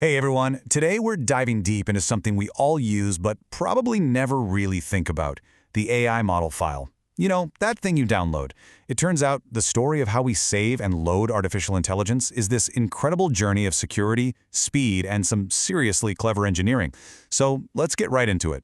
Hey everyone, today we're diving deep into something we all use but probably never really think about, the AI model file. You know, that thing you download. It turns out the story of how we save and load artificial intelligence is this incredible journey of security, speed, and some seriously clever engineering. So let's get right into it.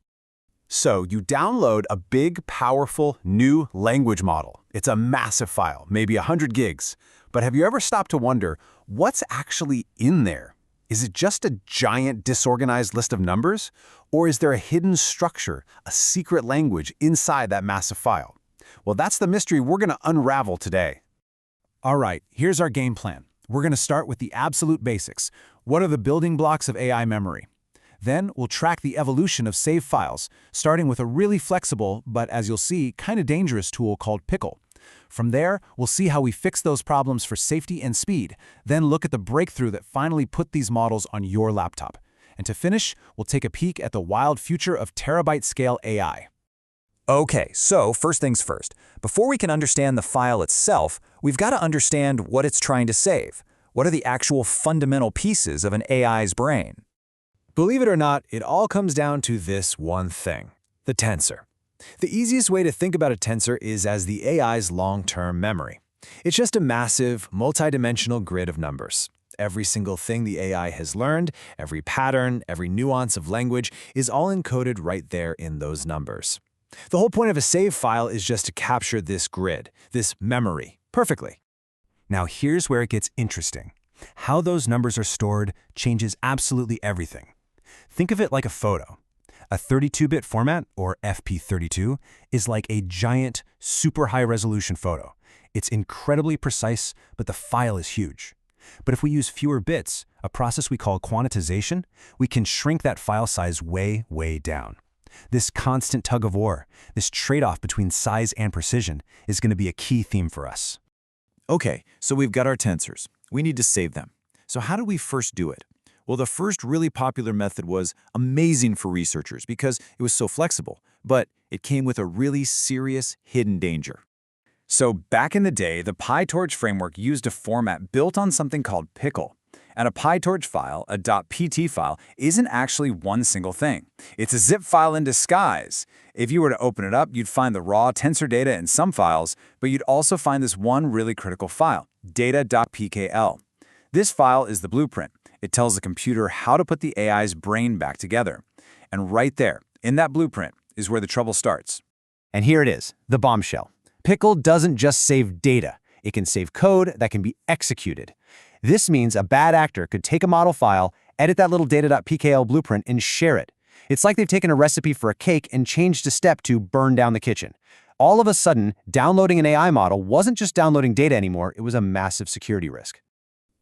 So you download a big, powerful, new language model. It's a massive file, maybe 100 gigs. But have you ever stopped to wonder, what's actually in there? Is it just a giant, disorganized list of numbers? Or is there a hidden structure, a secret language inside that massive file? Well, that's the mystery we're going to unravel today. All right, here's our game plan. We're going to start with the absolute basics. What are the building blocks of AI memory? Then we'll track the evolution of save files, starting with a really flexible, but as you'll see, kind of dangerous tool called Pickle. From there, we'll see how we fix those problems for safety and speed, then look at the breakthrough that finally put these models on your laptop. And to finish, we'll take a peek at the wild future of terabyte-scale AI. Okay, so first things first. Before we can understand the file itself, we've got to understand what it's trying to save. What are the actual fundamental pieces of an AI's brain? Believe it or not, it all comes down to this one thing: the tensor. The easiest way to think about a tensor is as the AI's long-term memory. It's just a massive, multidimensional grid of numbers. Every single thing the AI has learned, every pattern, every nuance of language is all encoded right there in those numbers. The whole point of a save file is just to capture this grid, this memory, perfectly. Now here's where it gets interesting. How those numbers are stored changes absolutely everything. Think of it like a photo. A 32-bit format, or FP32, is like a giant, super high-resolution photo. It's incredibly precise, but the file is huge. But if we use fewer bits, a process we call quantization, we can shrink that file size way, way down. This constant tug-of-war, this trade-off between size and precision, is going to be a key theme for us. Okay, so we've got our tensors. We need to save them. So how do we first do it? Well, the first really popular method was amazing for researchers because it was so flexible, but it came with a really serious hidden danger. So back in the day, the PyTorch framework used a format built on something called Pickle. And a PyTorch file, a .pt file, isn't actually one single thing. It's a zip file in disguise. If you were to open it up, you'd find the raw tensor data in some files, but you'd also find this one really critical file, data.pkl. This file is the blueprint. It tells the computer how to put the AI's brain back together. And right there, in that blueprint, is where the trouble starts. And here it is, the bombshell. Pickle doesn't just save data. It can save code that can be executed. This means a bad actor could take a model file, edit that little data.pkl blueprint, and share it. It's like they've taken a recipe for a cake and changed a step to burn down the kitchen. All of a sudden, downloading an AI model wasn't just downloading data anymore, it was a massive security risk.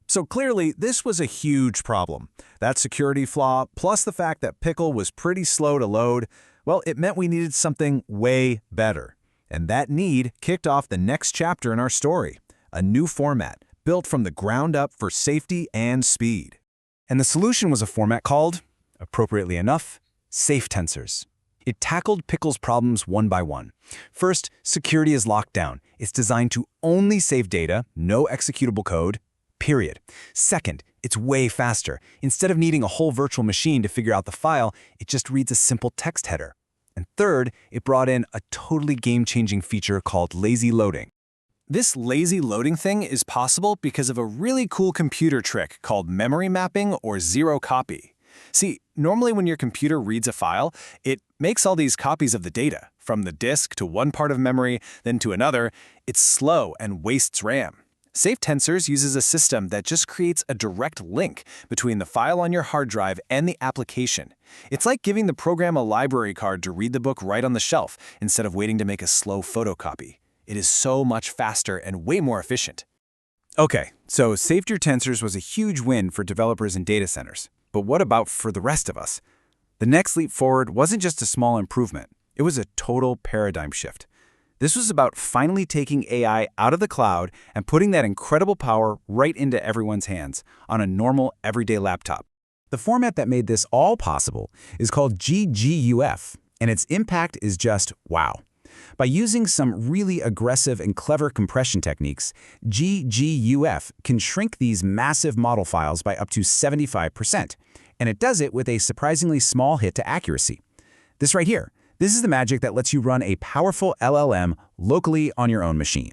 So clearly, this was a huge problem. That security flaw, plus the fact that Pickle was pretty slow to load, well, it meant we needed something way better. And that need kicked off the next chapter in our story, a new format built from the ground up for safety and speed. And the solution was a format called, appropriately enough, Safe Tensors. It tackled Pickle's problems one by one. First, security is locked down. It's designed to only save data, no executable code, period. Second, it's way faster. Instead of needing a whole virtual machine to figure out the file, it just reads a simple text header. And third, it brought in a totally game-changing feature called lazy loading. This lazy loading thing is possible because of a really cool computer trick called memory mapping or zero copy. See, normally when your computer reads a file, it makes all these copies of the data, from the disk to one part of memory, then to another. It's slow and wastes RAM. Safe Tensors uses a system that just creates a direct link between the file on your hard drive and the application. It's like giving the program a library card to read the book right on the shelf instead of waiting to make a slow photocopy. It is so much faster and way more efficient. Okay, so Saved Your Tensors was a huge win for developers and data centers. But what about for the rest of us? The next leap forward wasn't just a small improvement. It was a total paradigm shift. This was about finally taking AI out of the cloud and putting that incredible power right into everyone's hands on a normal, everyday laptop. The format that made this all possible is called GGUF, and its impact is just wow. By using some really aggressive and clever compression techniques, GGUF can shrink these massive model files by up to 75%, and it does it with a surprisingly small hit to accuracy. This right here, this is the magic that lets you run a powerful LLM locally on your own machine.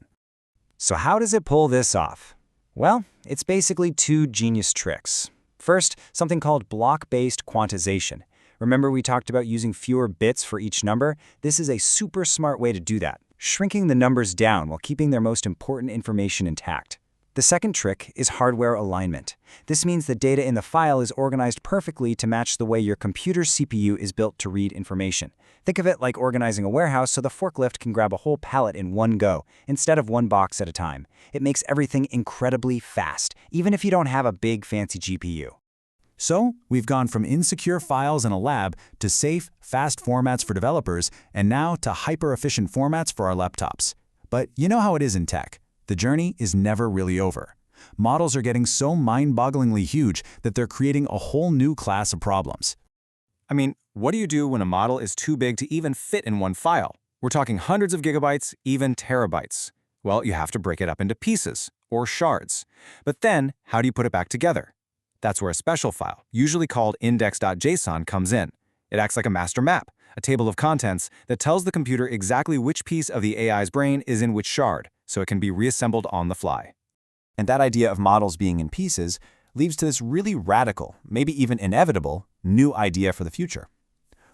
So how does it pull this off? Well, it's basically two genius tricks. First, something called block-based quantization. Remember we talked about using fewer bits for each number? This is a super smart way to do that, shrinking the numbers down while keeping their most important information intact. The second trick is hardware alignment. This means the data in the file is organized perfectly to match the way your computer's CPU is built to read information. Think of it like organizing a warehouse so the forklift can grab a whole pallet in one go, instead of one box at a time. It makes everything incredibly fast, even if you don't have a big fancy GPU. So, we've gone from insecure files in a lab to safe, fast formats for developers, and now to hyper-efficient formats for our laptops. But you know how it is in tech. The journey is never really over. Models are getting so mind-bogglingly huge that they're creating a whole new class of problems. I mean, what do you do when a model is too big to even fit in one file? We're talking hundreds of gigabytes, even terabytes. Well, you have to break it up into pieces, or shards. But then, how do you put it back together? That's where a special file, usually called index.json, comes in. It acts like a master map, a table of contents that tells the computer exactly which piece of the AI's brain is in which shard, so it can be reassembled on the fly. And that idea of models being in pieces leads to this really radical, maybe even inevitable, new idea for the future.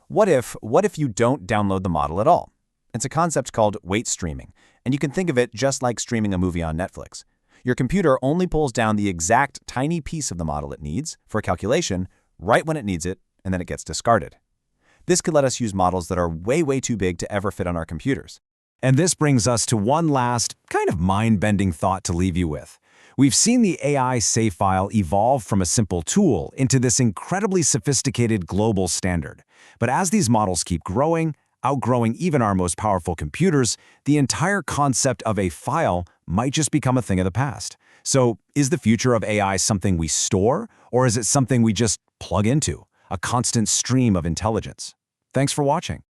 What if you don't download the model at all? It's a concept called weight streaming, and you can think of it just like streaming a movie on Netflix. Your computer only pulls down the exact tiny piece of the model it needs for a calculation right when it needs it, and then it gets discarded. This could let us use models that are way too big to ever fit on our computers. And this brings us to one last, kind of mind-bending thought to leave you with. We've seen the AI save file evolve from a simple tool into this incredibly sophisticated global standard. But as these models keep growing, outgrowing even our most powerful computers, the entire concept of a file might just become a thing of the past. So, is the future of AI something we store, or is it something we just plug into, a constant stream of intelligence? Thanks for watching.